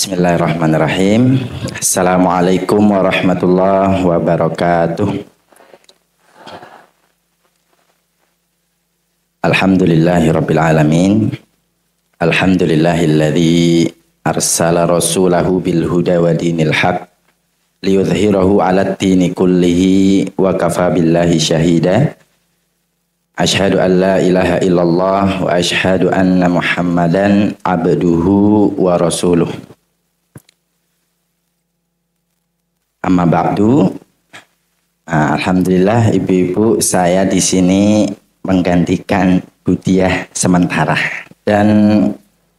Bismillahirrahmanirrahim. Assalamualaikum warahmatullahi wabarakatuh. Alhamdulillahirabbil alamin. Alhamdulillahilladzi arsala rasulahu bil huda wa dinil haq liyudhhirahu 'alad dini kullihi wa kafa billahi syahida. Asyhadu an la ilaha illallah wa asyhadu anna Muhammadan abduhu wa rasuluh. Amma ba'du. Alhamdulillah ibu-ibu, saya di sini menggantikan Bu Diah sementara. Dan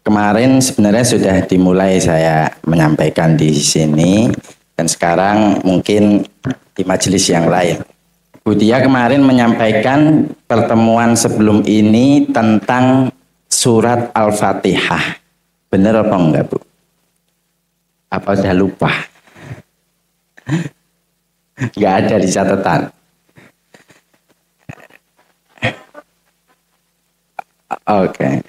kemarin sebenarnya sudah dimulai saya menyampaikan di sini, dan sekarang mungkin di majelis yang lain. Bu Diah kemarin menyampaikan pertemuan sebelum ini tentang surat Al-Fatihah. Benar apa enggak, Bu? Apa sudah lupa? Enggak ada di catatan. Oke.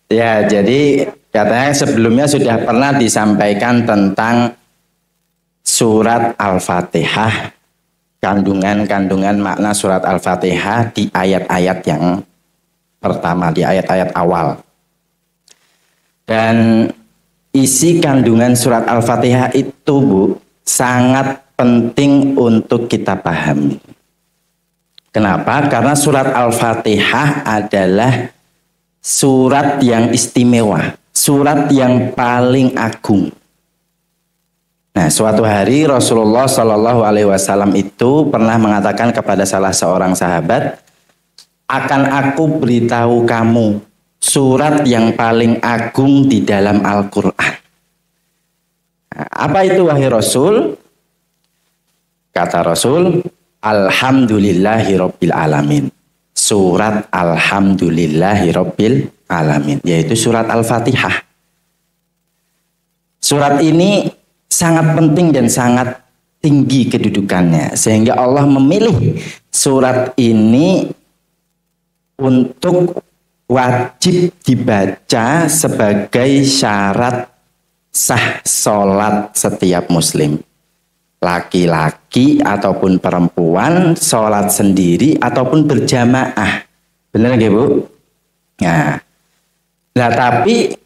Ya, jadi katanya sebelumnya sudah pernah disampaikan tentang surat Al-Fatihah, kandungan makna surat Al-Fatihah di ayat-ayat yang pertama, di ayat-ayat awal. Dan isi kandungan surat Al-Fatihah itu, Bu, sangat penting untuk kita pahami. Kenapa? Karena surat Al-Fatihah adalah surat yang istimewa, surat yang paling agung. Nah, suatu hari Rasulullah Shallallahu Alaihi Wasallam itu pernah mengatakan kepada salah seorang sahabat, akan aku beritahu kamu surat yang paling agung di dalam Al-Quran. Nah, apa itu wahai Rasul? Kata Rasul, Alhamdulillahirabbil alamin. Surat Alhamdulillahirabbil alamin, yaitu surat Al-Fatihah. Surat ini sangat penting dan sangat tinggi kedudukannya, sehingga Allah memilih surat ini untuk wajib dibaca sebagai syarat sah sholat setiap muslim, laki-laki ataupun perempuan, sholat sendiri ataupun berjamaah. Benar nggak, Bu? Nah, tapi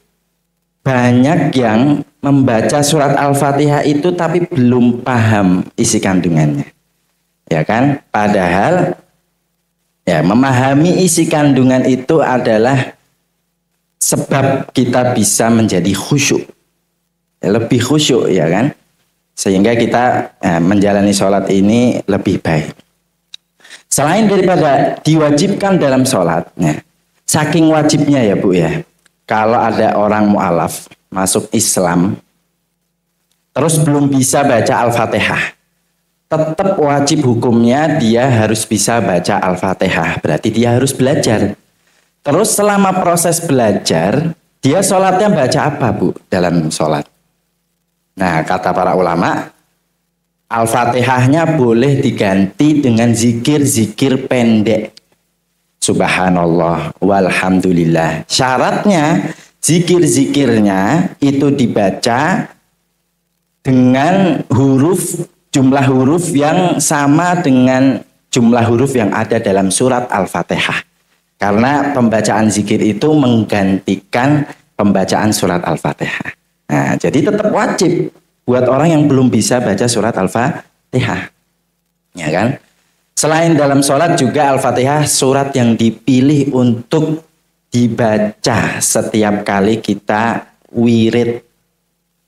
banyak yang membaca surat Al-Fatihah itu tapi belum paham isi kandungannya. Ya kan? Padahal ya, memahami isi kandungan itu adalah sebab kita bisa menjadi khusyuk. Ya, lebih khusyuk, ya kan? Sehingga kita menjalani sholat ini lebih baik. Selain daripada diwajibkan dalam sholatnya, saking wajibnya ya, Bu, ya, kalau ada orang mu'alaf masuk Islam terus belum bisa baca Al-Fatihah, tetap wajib hukumnya dia harus bisa baca Al-Fatihah. Berarti dia harus belajar. Terus selama proses belajar, dia sholatnya baca apa, Bu, dalam sholat? Nah, kata para ulama, Al-Fatihahnya boleh diganti dengan zikir-zikir pendek. Subhanallah, walhamdulillah. Syaratnya zikir-zikirnya itu dibaca dengan jumlah huruf yang sama dengan jumlah huruf yang ada dalam surat Al-Fatihah. Karena pembacaan zikir itu menggantikan pembacaan surat Al-Fatihah. Nah, jadi tetap wajib buat orang yang belum bisa baca surat Al-Fatihah. Ya kan? Selain dalam sholat juga Al-Fatihah surat yang dipilih untuk dibaca setiap kali kita wirid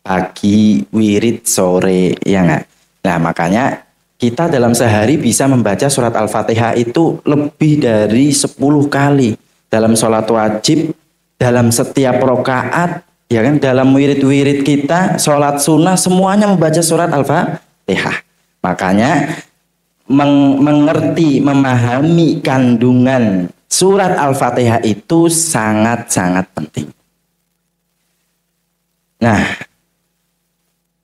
pagi, wirid sore, ya enggak? Nah, makanya kita dalam sehari bisa membaca surat Al-Fatihah itu lebih dari 10 kali. Dalam sholat wajib, dalam setiap rokaat, ya kan, dalam wirid-wirid kita, sholat sunnah, semuanya membaca surat Al-Fatihah. Makanya mengerti, memahami kandungan surat Al-Fatihah itu sangat-sangat penting. Nah,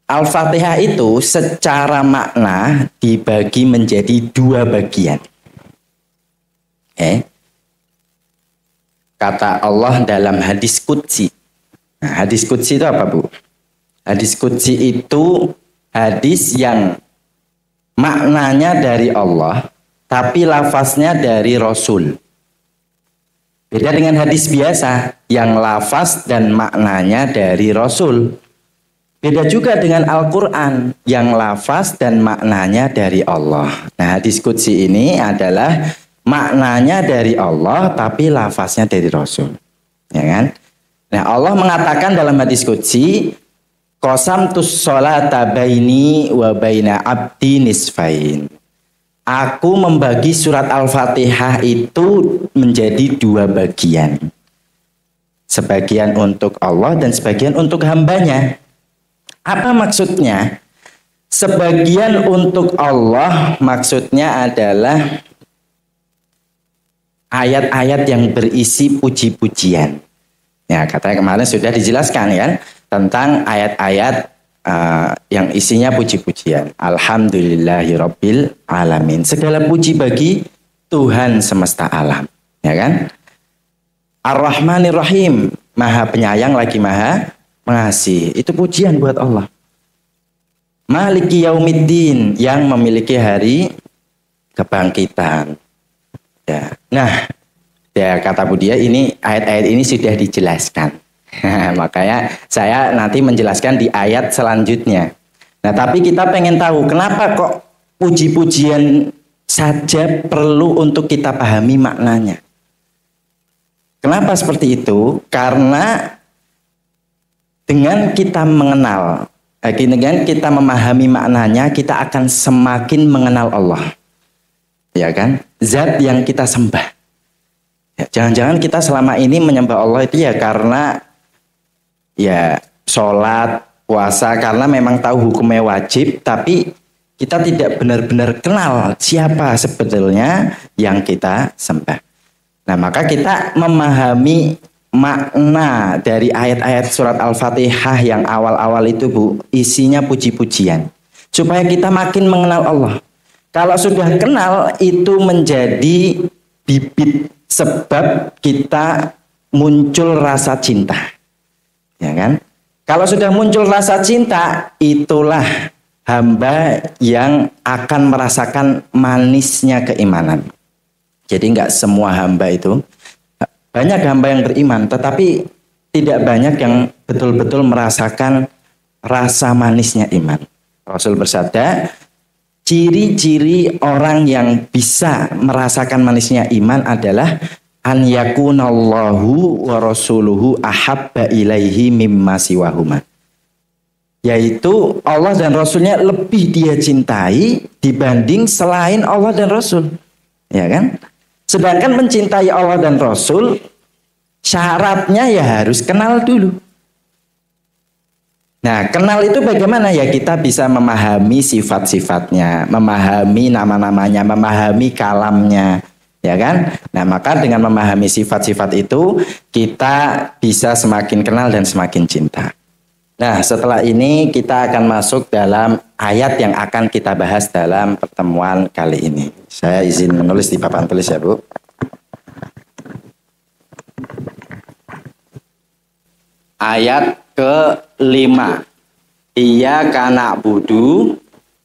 Al-Fatihah itu secara makna dibagi menjadi 2 bagian. Kata Allah dalam hadis qudsi. Nah, hadis qudsi itu apa, Bu? Hadis qudsi itu hadis yang maknanya dari Allah, tapi lafaznya dari Rasul. Beda dengan hadis biasa, yang lafaz dan maknanya dari Rasul. Beda juga dengan Al-Quran, yang lafaz dan maknanya dari Allah. Nah, hadis qudsi ini adalah maknanya dari Allah, tapi lafaznya dari Rasul. Ya kan? Nah, Allah mengatakan dalam hadis qudsi, qasamtus sholata baini wa baina abdi nisfain. Aku membagi surat Al-Fatihah itu menjadi 2 bagian. Sebagian untuk Allah dan sebagian untuk hambanya. Apa maksudnya? Sebagian untuk Allah maksudnya adalah ayat-ayat yang berisi puji-pujian. Ya, katanya kemarin sudah dijelaskan ya tentang ayat-ayat yang isinya puji-pujian. Alhamdulillahirabbil alamin. Segala puji bagi Tuhan semesta alam, ya kan? Ar-Rahmanir Rahim, Maha Penyayang lagi Maha Mengasihi. Itu pujian buat Allah. Maliki Yaumiddin, yang memiliki hari kebangkitan. Ya. Nah, ya kata Budia, ini ayat-ayat ini sudah dijelaskan. Makanya saya nanti menjelaskan di ayat selanjutnya. Nah, tapi kita pengen tahu kenapa kok puji-pujian saja perlu untuk kita pahami maknanya. Kenapa seperti itu? Karena dengan kita mengenal, dengan kita memahami maknanya, kita akan semakin mengenal Allah. Ya kan? Zat yang kita sembah. Ya, jangan-jangan kita selama ini menyembah Allah itu ya karena ya sholat, puasa, karena memang tahu hukumnya wajib, tapi kita tidak benar-benar kenal siapa sebetulnya yang kita sembah. Nah, maka kita memahami makna dari ayat-ayat surat Al-Fatihah yang awal-awal itu, Bu, isinya puji-pujian, supaya kita makin mengenal Allah. Kalau sudah kenal, itu menjadi bibit sebab kita muncul rasa cinta. Ya kan? Kalau sudah muncul rasa cinta, itulah hamba yang akan merasakan manisnya keimanan. Jadi enggak semua hamba itu, banyak hamba yang beriman, tetapi tidak banyak yang betul-betul merasakan rasa manisnya iman. Rasul bersabda, ciri-ciri orang yang bisa merasakan manisnya iman adalah an yakunallahu wa rasuluhu ahabba ilaihi mimma siwahuma. Yaitu Allah dan Rasulnya lebih dia cintai dibanding selain Allah dan Rasul. Ya kan? Sedangkan mencintai Allah dan Rasul, syaratnya ya harus kenal dulu. Nah, kenal itu bagaimana ya? Kita bisa memahami sifat-sifatnya, memahami nama-namanya, memahami kalamnya. Ya kan? Nah, maka dengan memahami sifat-sifat itu, kita bisa semakin kenal dan semakin cinta. Nah, setelah ini kita akan masuk dalam ayat yang akan kita bahas dalam pertemuan kali ini. Saya izin menulis di papan tulis ya, Bu. Ayat ke-5. Iyyaka na'budu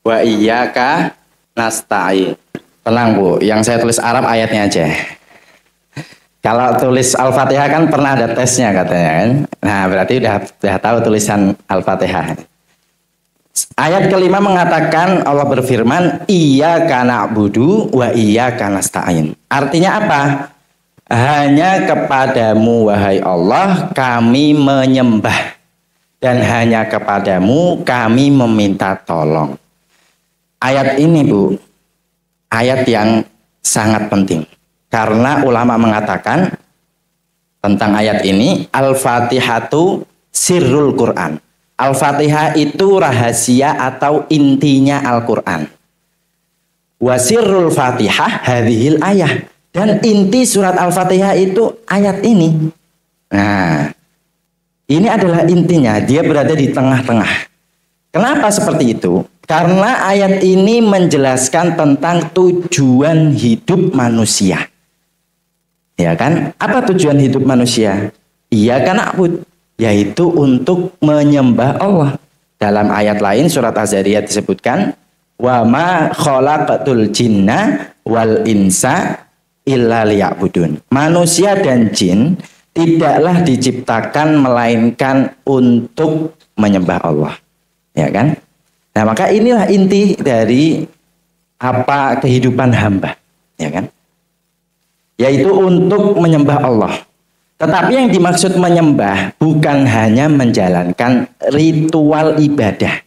wa iyyaka nasta'in. Tenang, Bu, yang saya tulis Arab ayatnya aja. Kalau tulis Al-Fatihah kan pernah ada tesnya katanya kan. Nah, berarti udah tahu tulisan Al-Fatihah. Ayat ke-5 mengatakan, Allah berfirman, iyyaka na'budu wa iyyaka nasta'in. Artinya apa? Hanya kepadamu wahai Allah kami menyembah, dan hanya kepadamu kami meminta tolong. Ayat ini, Bu, ayat yang sangat penting. Karena ulama mengatakan tentang ayat ini, Al-Fatihatu sirrul Quran. Al-Fatihah itu rahasia atau intinya Al-Quran. Wa sirrul Fatihah hadhil ayah. Dan inti surat Al-Fatihah itu ayat ini. Nah, ini adalah intinya. Dia berada di tengah-tengah. Kenapa seperti itu? Karena ayat ini menjelaskan tentang tujuan hidup manusia. Ya kan? Apa tujuan hidup manusia? Iyyaka na'bud, yaitu untuk menyembah Allah. Dalam ayat lain surat Az-Zariyat disebutkan wa ma khalaqatul jinna wal insa illa liya'budun. Manusia dan jin tidaklah diciptakan melainkan untuk menyembah Allah. Ya kan? Nah, maka inilah inti dari apa kehidupan hamba, ya kan? Yaitu untuk menyembah Allah. Tetapi yang dimaksud menyembah bukan hanya menjalankan ritual ibadah.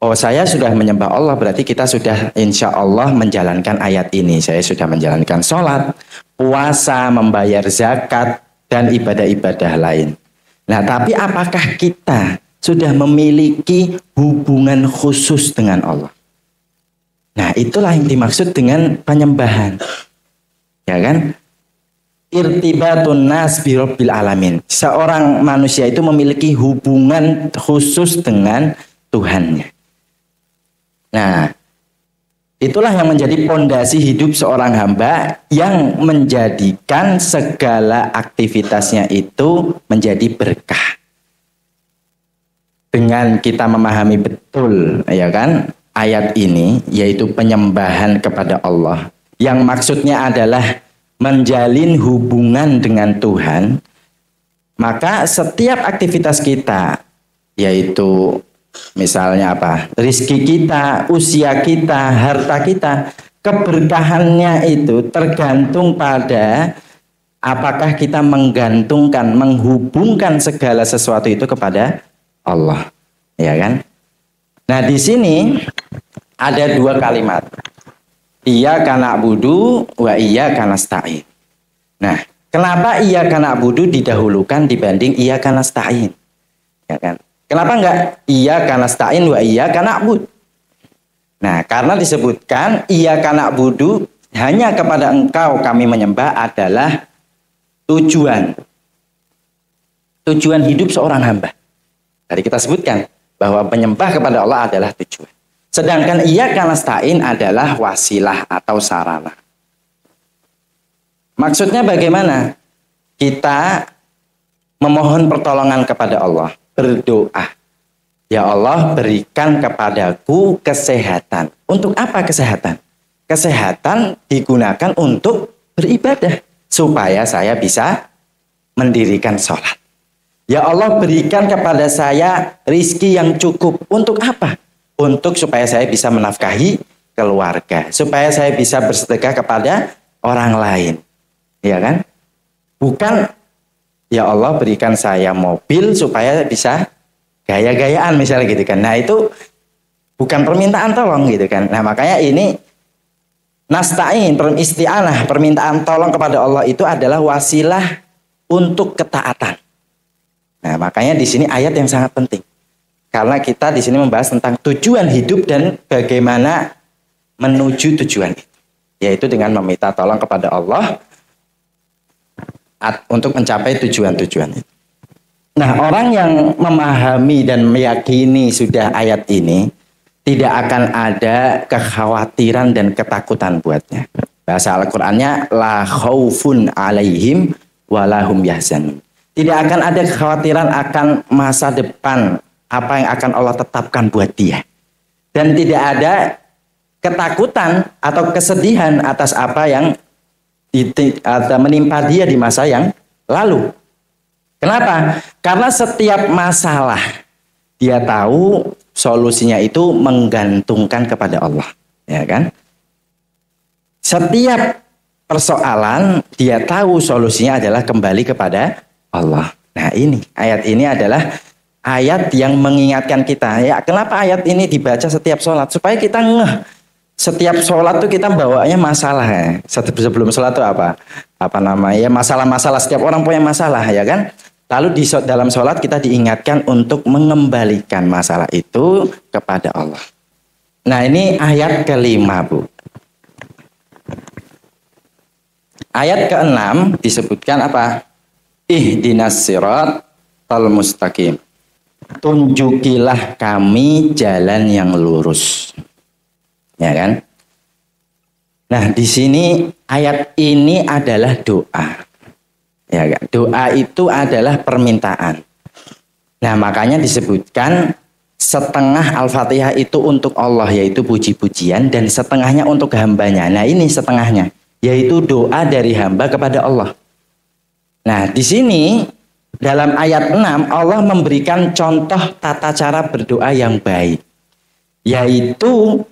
Oh, saya sudah menyembah Allah, berarti kita sudah insya Allah menjalankan ayat ini. Saya sudah menjalankan sholat, puasa, membayar zakat, dan ibadah-ibadah lain. Nah, tapi apakah kita sudah memiliki hubungan khusus dengan Allah? Nah, itulah yang dimaksud dengan penyembahan. Ya kan? Irtibatun nas bi rabbil alamin. Seorang manusia itu memiliki hubungan khusus dengan Tuhannya. Nah, itulah yang menjadi pondasi hidup seorang hamba yang menjadikan segala aktivitasnya itu menjadi berkah. Dengan kita memahami betul, ya kan, ayat ini, yaitu penyembahan kepada Allah, yang maksudnya adalah menjalin hubungan dengan Tuhan, maka setiap aktivitas kita, yaitu misalnya apa, rizki kita, usia kita, harta kita, keberkahannya itu tergantung pada apakah kita menggantungkan, menghubungkan segala sesuatu itu kepada Allah, ya kan? Nah, di sini ada dua kalimat. Iyyaka na'budu wa iyyaka nasta'in. Nah, kenapa iyyaka na'budu didahulukan dibanding iyyaka nasta'in? Ya kan? Kenapa enggak iyyaka nasta'in wa iyyaka na'bud? Nah, karena disebutkan iyyaka na'budu, hanya kepada Engkau kami menyembah, adalah tujuan hidup seorang hamba. Tadi kita sebutkan bahwa penyembah kepada Allah adalah tujuan. Sedangkan iyyaka nasta'in adalah wasilah atau sarana. Maksudnya bagaimana? Kita memohon pertolongan kepada Allah, berdoa. Ya Allah, berikan kepadaku kesehatan. Untuk apa kesehatan? Kesehatan digunakan untuk beribadah, supaya saya bisa mendirikan sholat. Ya Allah, berikan kepada saya rizki yang cukup. Untuk apa? Untuk supaya saya bisa menafkahi keluarga, supaya saya bisa bersedekah kepada orang lain, ya kan? Bukan ya Allah berikan saya mobil supaya bisa gaya-gayaan misalnya gitu kan. Nah, itu bukan permintaan tolong gitu kan. Nah, makanya ini nasta'in, isti'anah, permintaan tolong kepada Allah itu adalah wasilah untuk ketaatan. Nah, makanya di sini ayat yang sangat penting. Karena kita di sini membahas tentang tujuan hidup dan bagaimana menuju tujuan itu, yaitu dengan meminta tolong kepada Allah untuk mencapai tujuan-tujuan itu. Nah, orang yang memahami dan meyakini sudah ayat ini, tidak akan ada kekhawatiran dan ketakutan buatnya. Bahasa Al-Qur'annya la khaufun alaihim walahum yahzanun. Tidak akan ada kekhawatiran akan masa depan, apa yang akan Allah tetapkan buat dia. Dan tidak ada ketakutan atau kesedihan atas apa yang menimpa dia di masa yang lalu. Kenapa? Karena setiap masalah dia tahu solusinya itu menggantungkan kepada Allah, ya kan? Setiap persoalan dia tahu solusinya adalah kembali kepada Allah. Nah, ini ayat ini adalah ayat yang mengingatkan kita. Ya, kenapa ayat ini dibaca setiap sholat? Supaya kita ngeh. Setiap sholat tuh kita bawanya masalah. Ya. Sebelum sholat tuh apa namanya? Masalah-masalah. Setiap orang punya masalah, ya kan? Lalu di dalam sholat kita diingatkan untuk mengembalikan masalah itu kepada Allah. Nah, ini ayat kelima, Bu. Ayat ke-6 disebutkan apa? Ihdinas siratal mustaqim. Tunjukilah kami jalan yang lurus. Ya kan? Nah, di sini ayat ini adalah doa. Ya kan? Doa itu adalah permintaan. Nah, makanya disebutkan setengah Al-Fatihah itu untuk Allah, yaitu puji-pujian, dan setengahnya untuk hambanya. Nah ini setengahnya, yaitu doa dari hamba kepada Allah. Nah di sini dalam ayat 6 Allah memberikan contoh tata cara berdoa yang baik, yaitu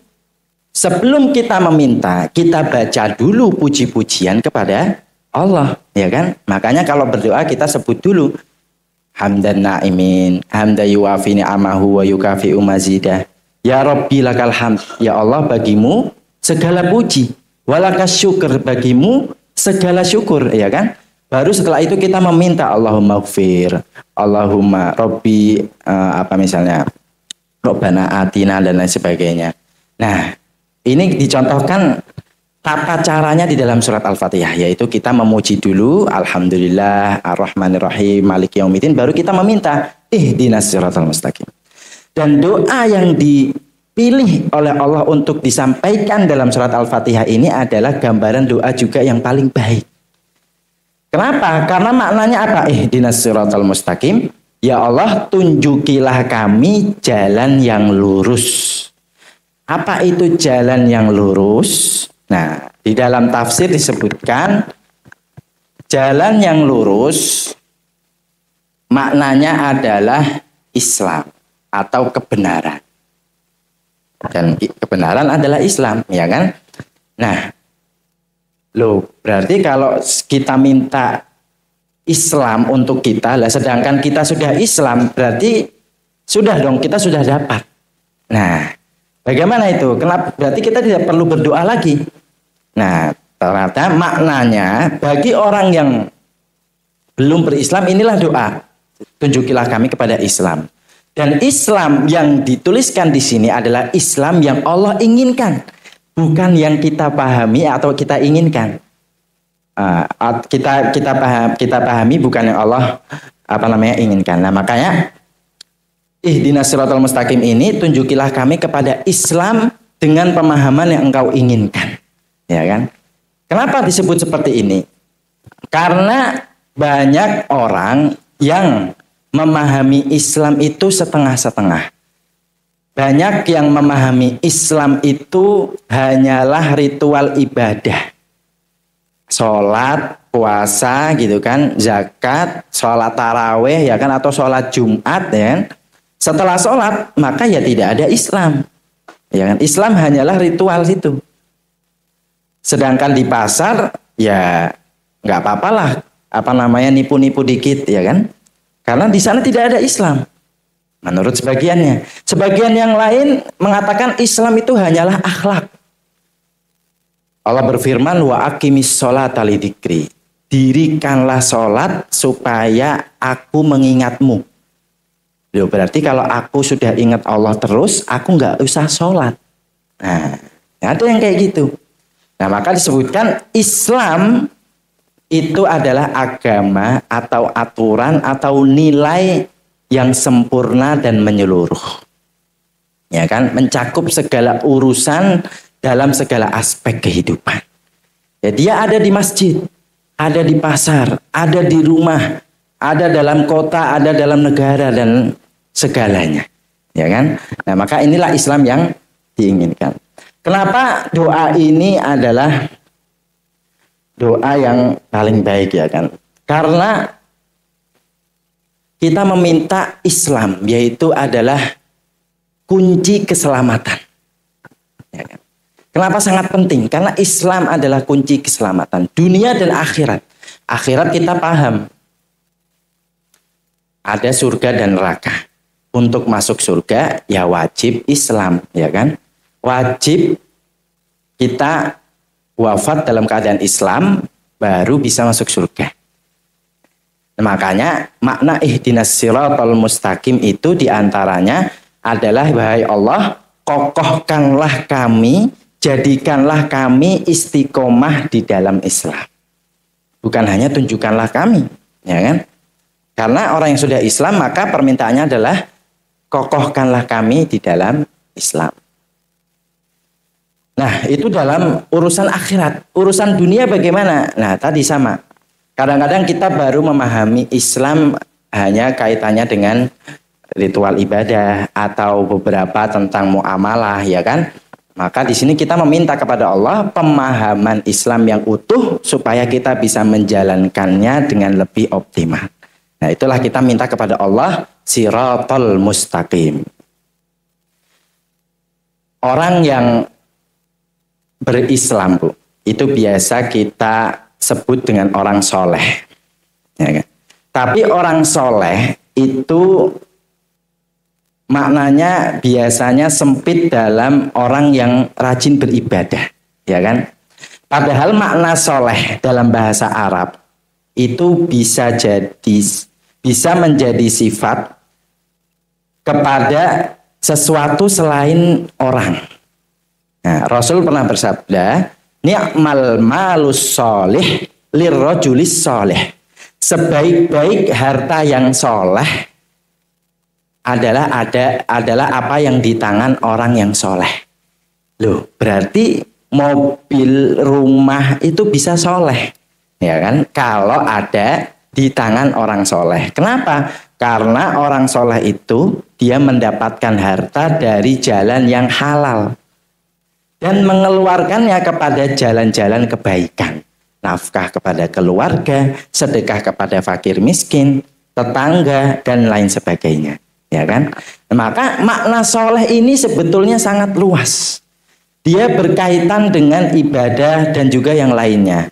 sebelum kita meminta, kita baca dulu puji-pujian kepada Allah, ya kan? Makanya kalau berdoa kita sebut dulu hamdan na'imin, hamda yuwafi ni'amahu wa yukafi'u mazidah. Ya Rabbi lakal hamd, ya Allah bagimu segala puji, walakas syukur, bagimu segala syukur, ya kan? Baru setelah itu kita meminta Allahumma gfir, Allahumma Rabbi, misalnya Rabbana atina dan lain sebagainya. Nah, ini dicontohkan tata caranya di dalam surat Al-Fatihah, yaitu kita memuji dulu Alhamdulillah Ar-Rahmanir-Rahim Maliki Yaumiddin, baru kita meminta ihdinas siratal mustaqim. Dan doa yang dipilih oleh Allah untuk disampaikan dalam surat Al-Fatihah ini adalah gambaran doa juga yang paling baik. Kenapa? Karena maknanya apa? Ihdinas siratal mustaqim, ya Allah tunjukilah kami jalan yang lurus. Apa itu jalan yang lurus? Nah, di dalam tafsir disebutkan jalan yang lurus maknanya adalah Islam atau kebenaran. Dan kebenaran adalah Islam, ya kan? Nah, berarti kalau kita minta Islam untuk kita, sedangkan kita sudah Islam, berarti sudah dong, kita sudah dapat. Nah, bagaimana itu? Kenapa? Berarti kita tidak perlu berdoa lagi. Nah, ternyata maknanya bagi orang yang belum berislam inilah doa. Tunjukilah kami kepada Islam. Dan Islam yang dituliskan di sini adalah Islam yang Allah inginkan, bukan yang kita pahami atau kita inginkan. Kita pahami bukan yang Allah inginkan. Nah, makanya ihdinas siratal mustaqim ini tunjukilah kami kepada Islam dengan pemahaman yang engkau inginkan. Ya kan? Kenapa disebut seperti ini? Karena banyak orang yang memahami Islam itu setengah-setengah. Banyak yang memahami Islam itu hanyalah ritual ibadah. Sholat, puasa gitu kan, zakat, sholat taraweh ya kan, atau sholat Jumat ya kan. Setelah sholat maka ya tidak ada Islam. Ya kan? Islam hanyalah ritual itu. Sedangkan di pasar ya nggak apa-apalah nipu-nipu dikit ya kan, karena di sana tidak ada Islam menurut sebagiannya. Sebagian yang lain mengatakan Islam itu hanyalah akhlak. Allah berfirman wa aqimis sholata lidzikri, dirikanlah sholat supaya aku mengingatmu. Berarti kalau aku sudah ingat Allah terus, aku nggak usah sholat. Nah, ada yang kayak gitu. Nah, maka disebutkan Islam itu adalah agama atau aturan atau nilai yang sempurna dan menyeluruh. Ya kan, mencakup segala urusan dalam segala aspek kehidupan. Ya, dia ada di masjid, ada di pasar, ada di rumah, ada dalam kota, ada dalam negara dan segalanya. Ya kan? Nah, maka inilah Islam yang diinginkan. Kenapa doa ini adalah doa yang paling baik ya kan? Karena kita meminta Islam, yaitu adalah kunci keselamatan. Ya kan? Kenapa sangat penting? Karena Islam adalah kunci keselamatan dunia dan akhirat. Akhirat kita paham, ada surga dan neraka. Untuk masuk surga ya wajib Islam, ya kan? Wajib kita wafat dalam keadaan Islam baru bisa masuk surga. Nah, makanya makna ihdinas siratal mustaqim itu diantaranya adalah wahai Allah, kokohkanlah kami, jadikanlah kami istiqomah di dalam Islam. Bukan hanya tunjukkanlah kami, ya kan? Karena orang yang sudah Islam maka permintaannya adalah kokohkanlah kami di dalam Islam. Nah, itu dalam urusan akhirat. Urusan dunia bagaimana? Nah, tadi sama. Kadang-kadang kita baru memahami Islam hanya kaitannya dengan ritual ibadah atau beberapa tentang muamalah, ya kan? Maka di sini kita meminta kepada Allah pemahaman Islam yang utuh supaya kita bisa menjalankannya dengan lebih optimal. Nah, itulah kita minta kepada Allah siratal mustaqim. Orang yang berislam, Bu, itu biasa kita sebut dengan orang soleh. Ya kan? Tapi orang soleh itu maknanya biasanya sempit dalam orang yang rajin beribadah, ya kan? Padahal makna soleh dalam bahasa Arab itu bisa menjadi sifat kepada sesuatu selain orang. Nah, Rasul pernah bersabda, ni'mal malus soleh lirrojulis soleh. Sebaik-baik harta yang soleh adalah apa yang di tangan orang yang soleh. Loh, berarti mobil, rumah itu bisa soleh, ya kan? Kalau ada di tangan orang soleh. Kenapa? Karena orang soleh itu dia mendapatkan harta dari jalan yang halal dan mengeluarkannya kepada jalan-jalan kebaikan. Nafkah kepada keluarga, sedekah kepada fakir miskin, tetangga, dan lain sebagainya. Ya kan? Maka makna soleh ini sebetulnya sangat luas. Dia berkaitan dengan ibadah dan juga yang lainnya.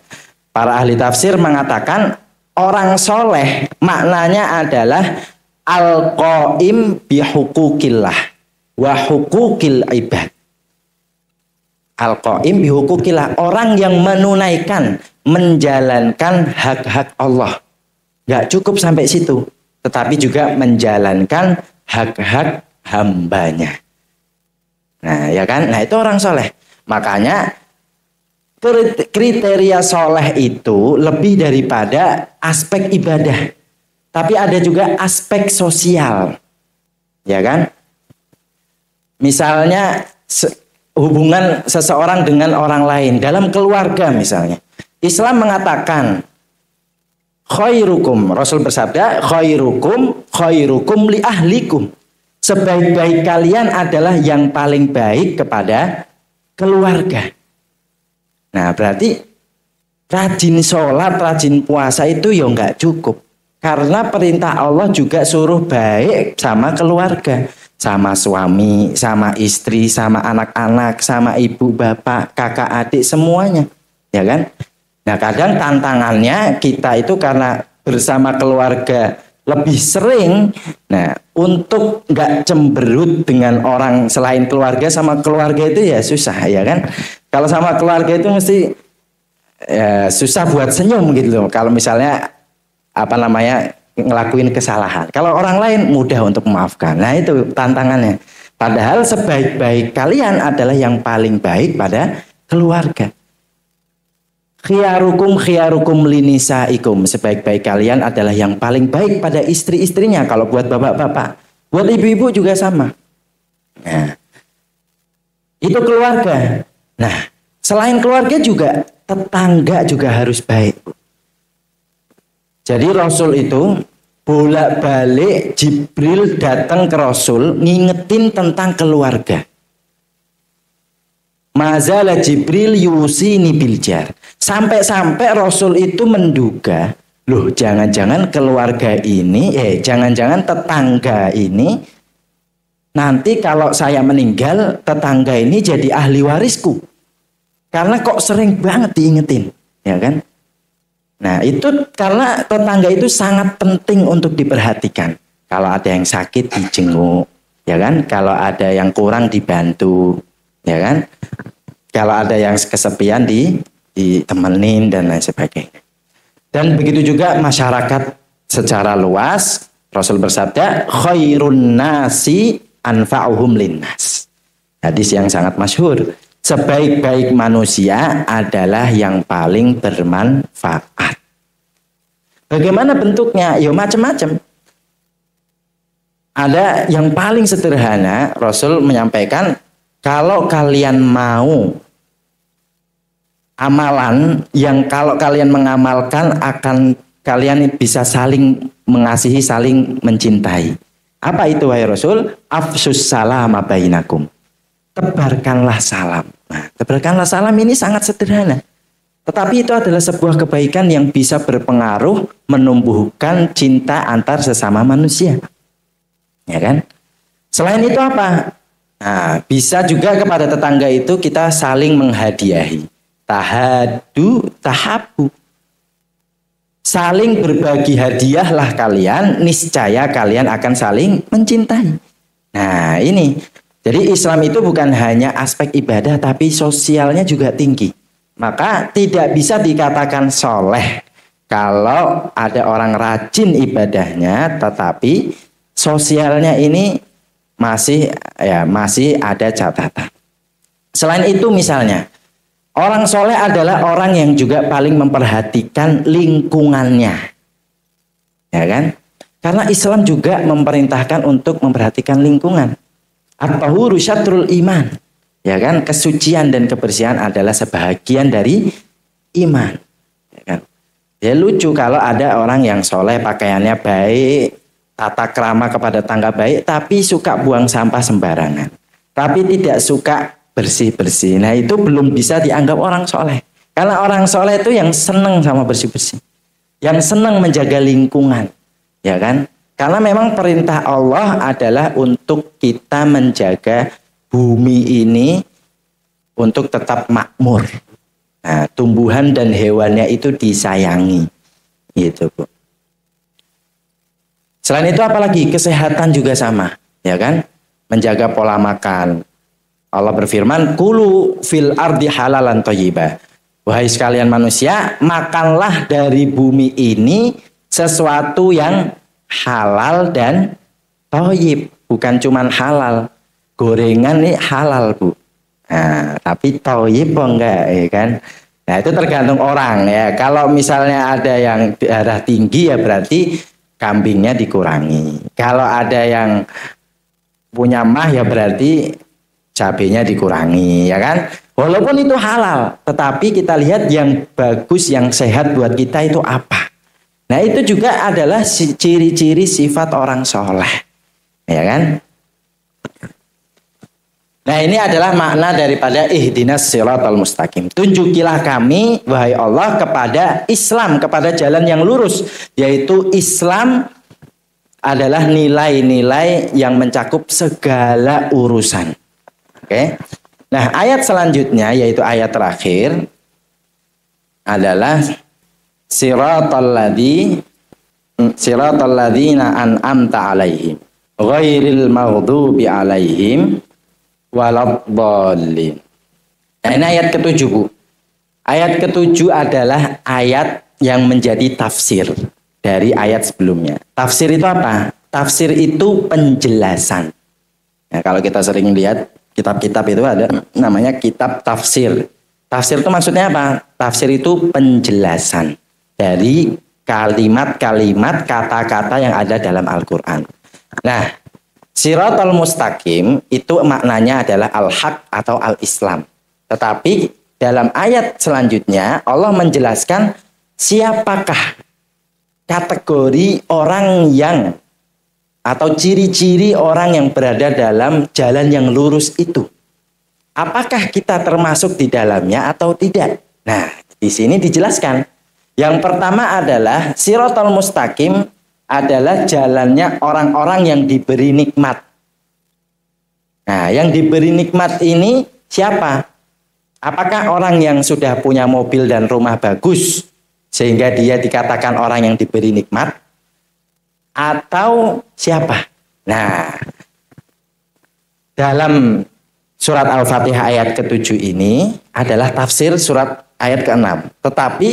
Para ahli tafsir mengatakan orang soleh maknanya adalah al-qaim bihukukillah wa hukukil ibad. Al-qaim bihukukillah, orang yang menunaikan, menjalankan hak-hak Allah. Gak cukup sampai situ, tetapi juga menjalankan hak-hak hambanya. Nah, ya kan? Nah, itu orang soleh. Makanya kriteria soleh itu lebih daripada aspek ibadah, tapi ada juga aspek sosial. Ya kan? Misalnya hubungan seseorang dengan orang lain dalam keluarga misalnya. Islam mengatakan khairukum, Rasul bersabda khairukum li ahlikum. Sebaik-baik kalian adalah yang paling baik kepada keluarga. Nah, berarti rajin sholat, rajin puasa itu ya nggak cukup. Karena perintah Allah juga suruh baik sama keluarga. Sama suami, sama istri, sama anak-anak, sama ibu, bapak, kakak, adik, semuanya. Ya kan? Nah, kadang tantangannya kita itu karena bersama keluarga lebih sering, nah untuk nggak cemberut dengan orang selain keluarga, sama keluarga itu ya susah, ya kan? Kalau sama keluarga itu mesti ya, susah buat senyum gitu loh. Kalau misalnya ngelakuin kesalahan. Kalau orang lain mudah untuk memaafkan. Nah, itu tantangannya. Padahal sebaik-baik kalian adalah yang paling baik pada keluarga. Khiyarukum linisaikum. Sebaik-baik kalian adalah yang paling baik pada istri-istrinya. Kalau buat bapak-bapak, buat ibu-ibu juga sama. Nah, itu keluarga. Nah, selain keluarga juga tetangga juga harus baik. Jadi Rasul itu bolak-balik Jibril datang ke Rasul ngingetin tentang keluarga. Mazala Jibril yusini biljar. Sampai-sampai Rasul itu menduga, loh jangan-jangan keluarga ini, jangan-jangan tetangga ini, nanti kalau saya meninggal, tetangga ini jadi ahli warisku. Karena kok sering banget diingetin, ya kan? Nah, itu karena tetangga itu sangat penting untuk diperhatikan. Kalau ada yang sakit dijenguk, ya kan? Kalau ada yang kurang dibantu, ya kan? Kalau ada yang kesepian ditemenin dan lain sebagainya. Dan begitu juga masyarakat secara luas, Rasul bersabda, khairun nasi anfa'uhum linnas. Hadis yang sangat masyhur. Sebaik-baik manusia adalah yang paling bermanfaat. Bagaimana bentuknya? Ya macam-macam. Ada yang paling sederhana, Rasul menyampaikan, kalau kalian mau amalan yang kalau kalian mengamalkan akan kalian bisa saling mengasihi, saling mencintai. Apa itu wahai Rasul? Afsus salam bainakum. Tebarkanlah salam. Nah, tebarkanlah salam ini sangat sederhana. Tetapi itu adalah sebuah kebaikan yang bisa berpengaruh menumbuhkan cinta antar sesama manusia. Ya kan? Selain itu apa? Nah, bisa juga kepada tetangga itu kita saling menghadiahi. Tahadu, tahabu. Saling berbagi hadiahlah kalian, niscaya kalian akan saling mencintai. Nah, ini. Jadi Islam itu bukan hanya aspek ibadah, tapi sosialnya juga tinggi. Maka tidak bisa dikatakan soleh kalau ada orang rajin ibadahnya, tetapi sosialnya ini masih ada catatan. Selain itu misalnya, orang soleh adalah orang yang juga paling memperhatikan lingkungannya, ya kan? Karena Islam juga memerintahkan untuk memperhatikan lingkungan. At-tahuru syatrul iman. Ya kan, kesucian dan kebersihan adalah sebahagian dari iman. Ya kan? Ya lucu kalau ada orang yang soleh, pakaiannya baik, tata krama kepada tangga baik, tapi suka buang sampah sembarangan. Tapi tidak suka bersih-bersih. Nah itu belum bisa dianggap orang soleh. Karena orang soleh itu yang senang sama bersih-bersih. Yang senang menjaga lingkungan. Ya kan? Karena memang perintah Allah adalah untuk kita menjaga bumi ini untuk tetap makmur. Nah, tumbuhan dan hewannya itu disayangi. Gitu, Bu. Selain itu apalagi? Kesehatan juga sama, ya kan? Menjaga pola makan. Allah berfirman, "Kulu fil ardi halalan thayyiba." Wahai sekalian manusia, makanlah dari bumi ini sesuatu yang halal dan thayyib, bukan cuman halal. Gorengan ini halal, Bu. Nah, tapi thayyib enggak, ya kan? Nah, itu tergantung orang ya. Kalau misalnya ada yang darah tinggi ya berarti kambingnya dikurangi. Kalau ada yang punya mah ya berarti cabenya dikurangi, ya kan? Walaupun itu halal, tetapi kita lihat yang bagus, yang sehat buat kita itu apa. Nah, itu juga adalah ciri-ciri sifat orang soleh, ya kan? Nah, ini adalah makna daripada ihdinas siratal mustaqim. Tunjukilah kami, wahai Allah, kepada Islam, kepada jalan yang lurus. Yaitu Islam adalah nilai-nilai yang mencakup segala urusan. Oke. Nah, ayat selanjutnya, yaitu ayat terakhir, adalah siratal ladzina an'amta alaihim ghairil maghdubi alaihim waladhdallin. Nah, ini ayat ke-7, Bu. Ayat ke-7 adalah ayat yang menjadi tafsir dari ayat sebelumnya. Tafsir itu apa? Tafsir itu penjelasan. Nah, kalau kita sering lihat kitab-kitab itu ada namanya kitab tafsir. Tafsir itu maksudnya apa? Tafsir itu penjelasan dari kalimat-kalimat, kata-kata yang ada dalam Al-Quran. Nah, Siratal mustaqim itu maknanya adalah al-haq atau al-islam. Tetapi dalam ayat selanjutnya Allah menjelaskan siapakah kategori orang yang atau ciri-ciri orang yang berada dalam jalan yang lurus itu. Apakah kita termasuk di dalamnya atau tidak? Nah, di sini dijelaskan. Yang pertama adalah siratal mustaqim adalah jalannya orang-orang yang diberi nikmat. Nah, yang diberi nikmat ini siapa? Apakah orang yang sudah punya mobil dan rumah bagus sehingga dia dikatakan orang yang diberi nikmat? Atau siapa? Nah, dalam surat Al-Fatihah ayat ke-7 ini adalah tafsir surat ayat ke-6. Tetapi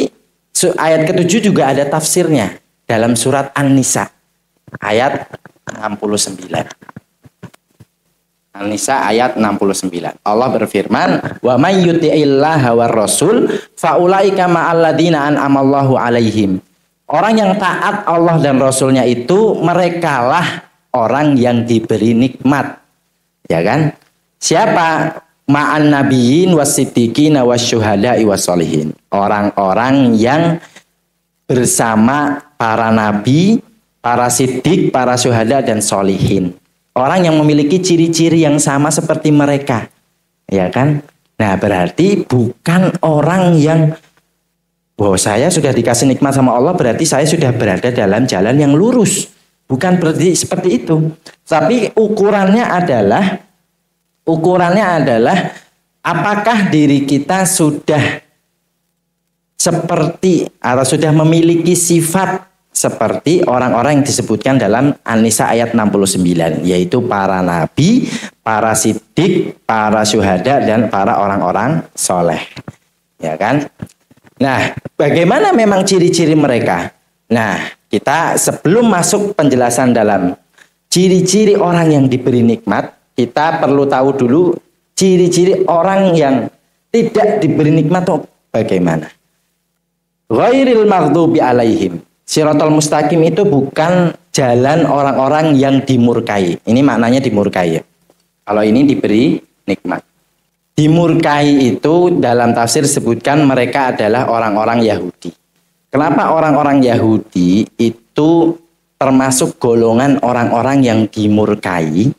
ayat ke-7 juga ada tafsirnya. Dalam surat An-Nisa ayat 69. An-Nisa ayat 69. Allah berfirman, "Wa may yuti'illaha war rasul faulaika ma'al ladzina an'amallahu 'alaihim." Orang yang taat Allah dan Rasulnya itu merekalah orang yang diberi nikmat. Ya kan? Siapa? Ma'an nabiyyin was-siddiqin wasyuhada'i was-sholihin. Orang-orang yang bersama para nabi, para siddiq, para syuhada dan solihin. Orang yang memiliki ciri-ciri yang sama seperti mereka. Ya kan? Nah, berarti bukan orang yang saya sudah dikasih nikmat sama Allah, berarti saya sudah berada dalam jalan yang lurus. Bukan berarti seperti itu. Tapi ukurannya adalah apakah diri kita sudah seperti atau sudah memiliki sifat seperti orang-orang yang disebutkan dalam An-Nisa ayat 69, yaitu para nabi, para siddiq, para syuhada dan para orang-orang soleh. Ya kan? Nah, bagaimana memang ciri-ciri mereka? Nah, kita sebelum masuk penjelasan dalam ciri-ciri orang yang diberi nikmat, kita perlu tahu dulu ciri-ciri orang yang tidak diberi nikmat itu bagaimana. Ghairil maghdubi alaihim. Shiratal mustaqim itu bukan jalan orang-orang yang dimurkai. Ini maknanya dimurkai. Kalau ini diberi nikmat. Dimurkai itu dalam tafsir sebutkan mereka adalah orang-orang Yahudi. Kenapa orang-orang Yahudi itu termasuk golongan orang-orang yang dimurkai?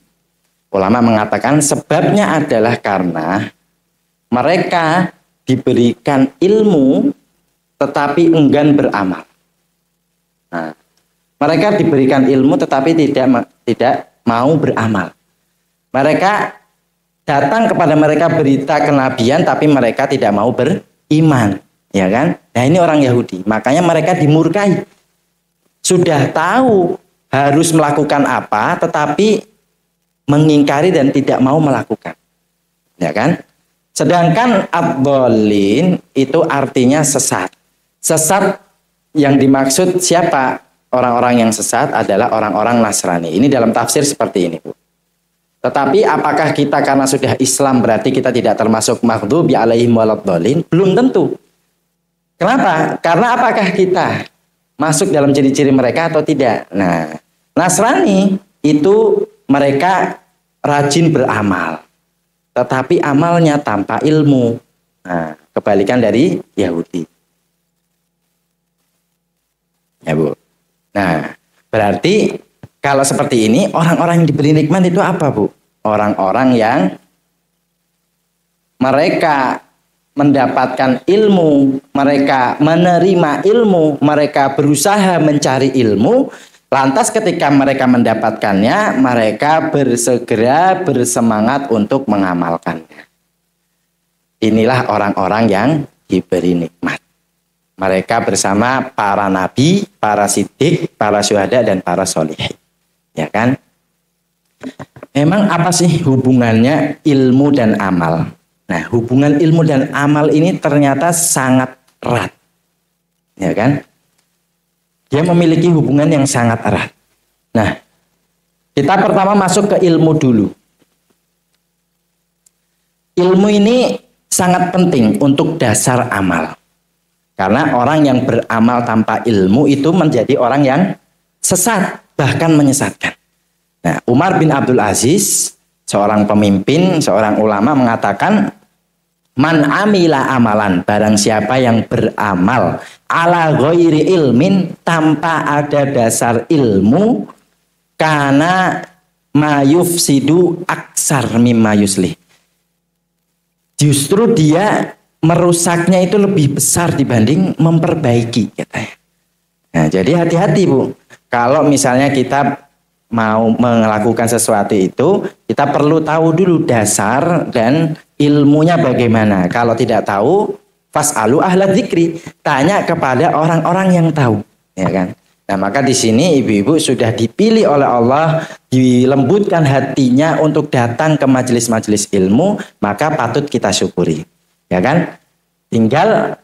Ulama mengatakan sebabnya adalah karena mereka diberikan ilmu tetapi enggan beramal. Nah, mereka diberikan ilmu tetapi tidak mau beramal. Mereka datang kepada mereka berita kenabian tapi mereka tidak mau beriman, ya kan? Nah, ini orang Yahudi. Makanya mereka dimurkai. Sudah tahu harus melakukan apa tetapi mengingkari dan tidak mau melakukan. Ya kan? Sedangkan ad-dhalin itu artinya sesat. Sesat yang dimaksud siapa? Orang-orang yang sesat adalah orang-orang Nasrani. Ini dalam tafsir seperti ini, Bu. Tetapi apakah kita karena sudah Islam berarti kita tidak termasuk maghdubi alaihim waladhdallin? Belum tentu. Kenapa? Karena apakah kita masuk dalam ciri-ciri mereka atau tidak? Nah, Nasrani itu mereka rajin beramal, tetapi amalnya tanpa ilmu. Nah, kebalikan dari Yahudi. Ya, Bu. Nah, berarti kalau seperti ini, orang-orang yang diberi nikmat itu apa, Bu? Orang-orang yang mereka mendapatkan ilmu, mereka menerima ilmu, mereka berusaha mencari ilmu, lantas ketika mereka mendapatkannya, mereka bersegera bersemangat untuk mengamalkannya. Inilah orang-orang yang diberi nikmat. Mereka bersama para nabi, para siddiq, para syuhada, dan para sholihin. Ya kan? Memang apa sih hubungannya ilmu dan amal? Nah, hubungan ilmu dan amal ini ternyata sangat erat. Ya kan? Dia memiliki hubungan yang sangat erat. Nah, kita pertama masuk ke ilmu dulu. Ilmu ini sangat penting untuk dasar amal. Karena orang yang beramal tanpa ilmu itu menjadi orang yang sesat, bahkan menyesatkan. Nah, Umar bin Abdul Aziz, seorang pemimpin, seorang ulama mengatakan, man amila amalan, barang siapa yang beramal ala ghairi ilmin, tanpa ada dasar ilmu, kana mayufsidu aksar mimma yuslih. Justru dia merusaknya itu lebih besar dibanding memperbaiki, katanya. Nah, jadi hati-hati, Bu. Kalau misalnya kita mau melakukan sesuatu itu, kita perlu tahu dulu dasar dan ilmunya bagaimana. Kalau tidak tahu, fas'alu ahla dzikri, tanya kepada orang-orang yang tahu, ya kan? Nah, maka di sini ibu-ibu sudah dipilih oleh Allah, dilembutkan hatinya untuk datang ke majelis-majelis ilmu, maka patut kita syukuri, ya kan? Tinggal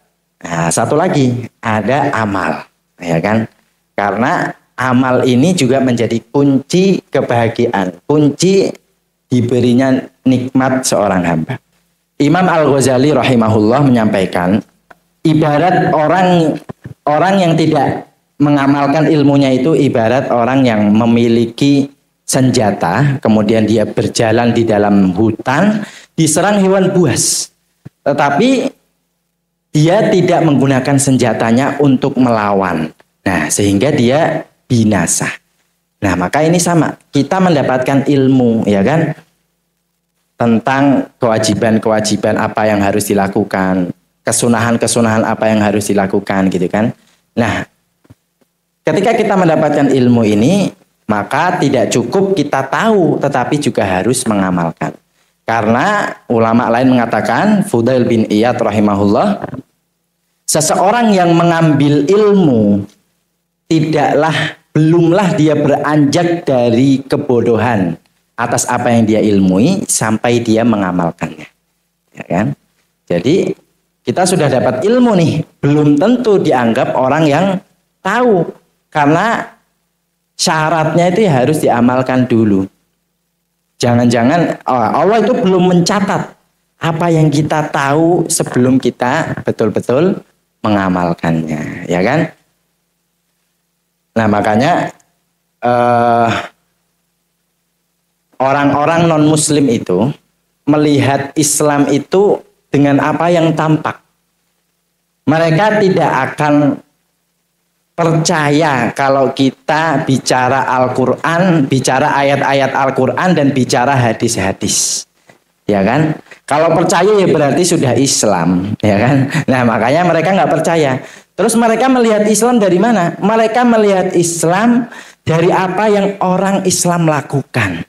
satu lagi, ada amal, ya kan? Karena amal ini juga menjadi kunci kebahagiaan, kunci diberinya nikmat seorang hamba. Imam Al-Ghazali rahimahullah menyampaikan, ibarat orang yang tidak mengamalkan ilmunya itu ibarat orang yang memiliki senjata, kemudian dia berjalan di dalam hutan, diserang hewan buas. Tetapi dia tidak menggunakan senjatanya untuk melawan. Nah, sehingga dia binasa. Nah, maka ini sama. Kita mendapatkan ilmu, ya kan? Tentang kewajiban-kewajiban apa yang harus dilakukan, kesunahan-kesunahan apa yang harus dilakukan, gitu kan. Nah, ketika kita mendapatkan ilmu ini, maka tidak cukup kita tahu, tetapi juga harus mengamalkan. Karena ulama lain mengatakan, Fudail bin Iyad rahimahullah, seseorang yang mengambil ilmu, belumlah dia beranjak dari kebodohan atas apa yang dia ilmui sampai dia mengamalkannya, ya kan? Jadi kita sudah dapat ilmu nih, belum tentu dianggap orang yang tahu, karena syaratnya itu harus diamalkan dulu. Jangan-jangan Allah itu belum mencatat apa yang kita tahu sebelum kita betul-betul mengamalkannya, ya kan? Nah, makanya orang-orang non-muslim itu melihat Islam itu dengan apa yang tampak. Mereka tidak akan percaya kalau kita bicara Al-Quran, bicara ayat-ayat Al-Quran dan bicara hadis-hadis. Ya kan? Kalau percaya ya berarti sudah Islam, ya kan? Nah, makanya mereka nggak percaya. Terus mereka melihat Islam dari mana? Mereka melihat Islam dari apa yang orang Islam lakukan.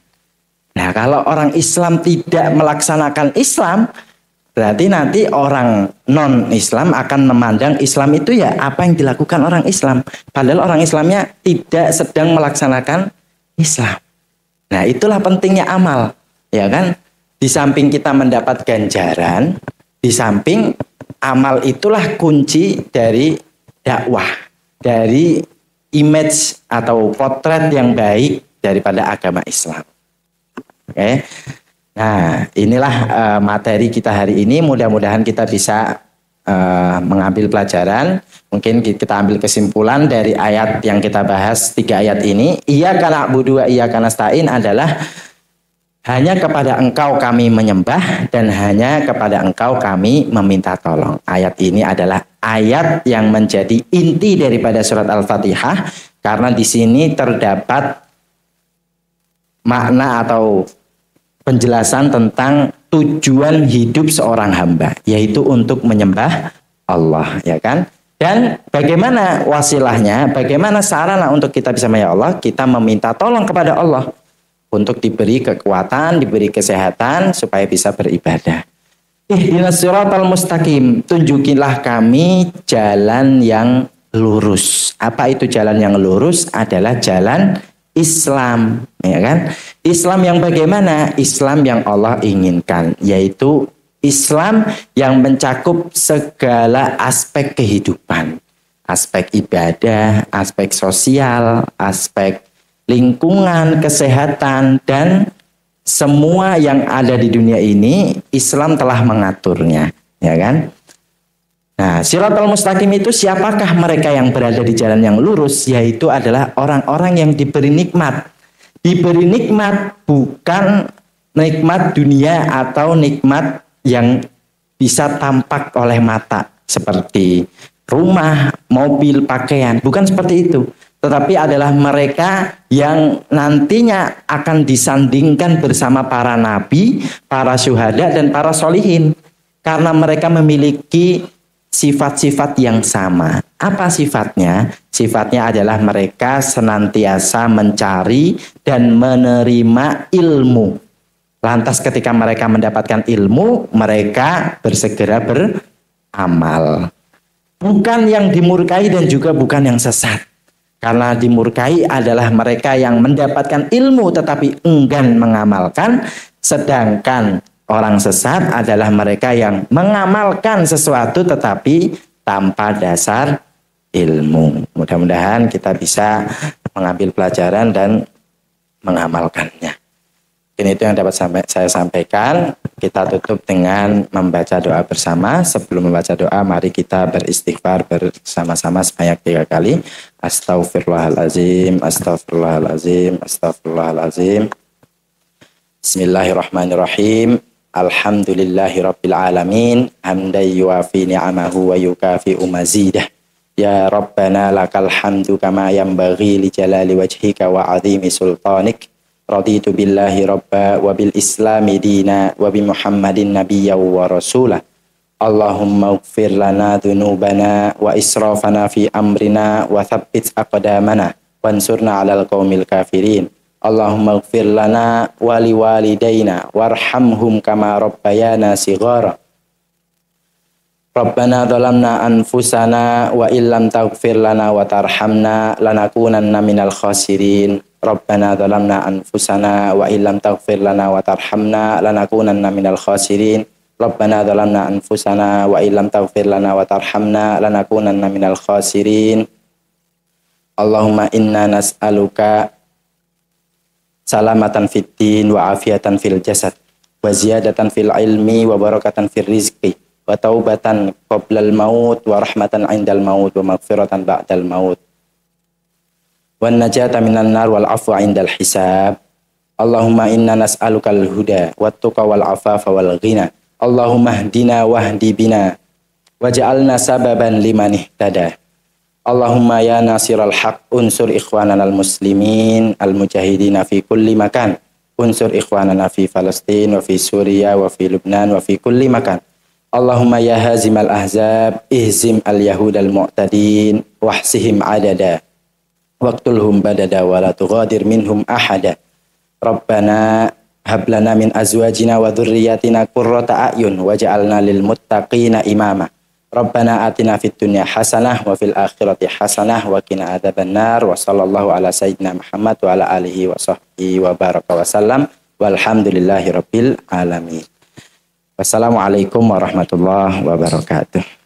Nah, kalau orang Islam tidak melaksanakan Islam, berarti nanti orang non-Islam akan memandang Islam itu ya apa yang dilakukan orang Islam. Padahal orang Islamnya tidak sedang melaksanakan Islam. Nah, itulah pentingnya amal, ya kan? Di samping kita mendapat ganjaran, di samping amal itulah kunci dari dakwah, dari image atau potret yang baik daripada agama Islam. Oke. Nah, inilah materi kita hari ini. Mudah-mudahan kita bisa mengambil pelajaran. Mungkin kita ambil kesimpulan dari ayat yang kita bahas, 3 ayat ini. Iyyaka na'budu wa iyyaka nasta'in adalah hanya kepada Engkau kami menyembah dan hanya kepada Engkau kami meminta tolong. Ayat ini adalah ayat yang menjadi inti daripada surat Al-Fatihah, karena di sini terdapat makna atau penjelasan tentang tujuan hidup seorang hamba, yaitu untuk menyembah Allah, ya kan? Dan bagaimana wasilahnya, bagaimana sarana untuk kita bisa menyembah Allah? Kita meminta tolong kepada Allah untuk diberi kekuatan, diberi kesehatan supaya bisa beribadah. Ihdinas siratal mustaqim, tunjukilah kami jalan yang lurus. Apa itu jalan yang lurus? Adalah jalan Islam, ya kan? Islam yang bagaimana? Islam yang Allah inginkan, yaitu Islam yang mencakup segala aspek kehidupan. Aspek ibadah, aspek sosial, aspek lingkungan, kesehatan, dan semua yang ada di dunia ini Islam telah mengaturnya, ya kan? Nah, Siratal Mustaqim itu siapakah mereka yang berada di jalan yang lurus? Yaitu adalah orang-orang yang diberi nikmat. Diberi nikmat bukan nikmat dunia atau nikmat yang bisa tampak oleh mata seperti rumah, mobil, pakaian. Bukan seperti itu. Tetapi adalah mereka yang nantinya akan disandingkan bersama para nabi, para syuhada, dan para solihin. Karena mereka memiliki sifat-sifat yang sama. Apa sifatnya? Sifatnya adalah mereka senantiasa mencari dan menerima ilmu. Lantas ketika mereka mendapatkan ilmu, mereka bersegera beramal. Bukan yang dimurkai dan juga bukan yang sesat. Karena dimurkai adalah mereka yang mendapatkan ilmu tetapi enggan mengamalkan, sedangkan orang sesat adalah mereka yang mengamalkan sesuatu tetapi tanpa dasar ilmu. Mudah-mudahan kita bisa mengambil pelajaran dan mengamalkannya. Ini itu yang dapat saya sampaikan. Kita tutup dengan membaca doa bersama. Sebelum membaca doa, mari kita beristighfar bersama-sama sebanyak 3 kali. Astaghfirullahalazim, astaghfirullahalazim, astaghfirullahalazim. Bismillahirrahmanirrahim. Alhamdulillahirabbil alamin. Hamdan yuwafi ni'amahu wa yukafi'u mazidah. Ya Rabbana lakal hamdu kama yanbaghi li jalali wajhika wa azimi sultanik. Raditu billahi rabba wa bil islami dina wa bi Muhammadin nabiyya wa rasulah. Allahumma ighfir lana dhunubana wa israfana fi amrina wa thabbit aqdamana wansurna 'alal qaumil kafirin. Allahumma ighfir lana wa liwalidayna warhamhum kama rabbayana shighara. Rabbana dhalamna anfusana wa illam taghfir lana wa tarhamna lanakunanna minal khasirin. Rabbana dhalamna anfusana wa illam taghfir lana wa tarhamna lanakunanna minal khasirin. Rabbana dhalamna anfusana wa illam taghfir lana wa tarhamna lanakunanna minal khasirin. Allahumma inna nas'aluka salamatan fid din wa afiatan fil jasad wa ziyadatan fil ilmi wa barakatan fil rizqi wa taubatan qoblal maut wa rahmatan indal maut wa maghfiratan ba'dal maut wa najata minan nar wal afwa indal hisab. Allahumma inna nas'alukal huda wat tuqa wal afafa wal ghina. Allahumma hdina wahdi bina waj'alna sababan liman ihtada. Allahumma ya nasiral haq unsur ikhwanana al muslimin al mujahidina fi kulli makan. Unsur ikhwanana fi Palestin wa fi Suriah wa fi Lubnan wa fi kulli makan. Allahumma ya hazimal ahzab ihzim al yahud al mu'tadin wahsihim adada waqtulhum badada wa la tughadir minhum ahada. Rabbana hablana min azwajina wa dhurriyyatina qurrata a'yun waj'alna lil muttaqina imama. Rabbana atina fid dunya hasanah wa fil akhirati hasanah wa qina adzabannar. Wa sallallahu ala sayyidina Muhammad wa ala alihi wa sahbihi wa baraka wa sallam walhamdulillahi rabbil alamin. Wassalamualaikum warahmatullahi wabarakatuh.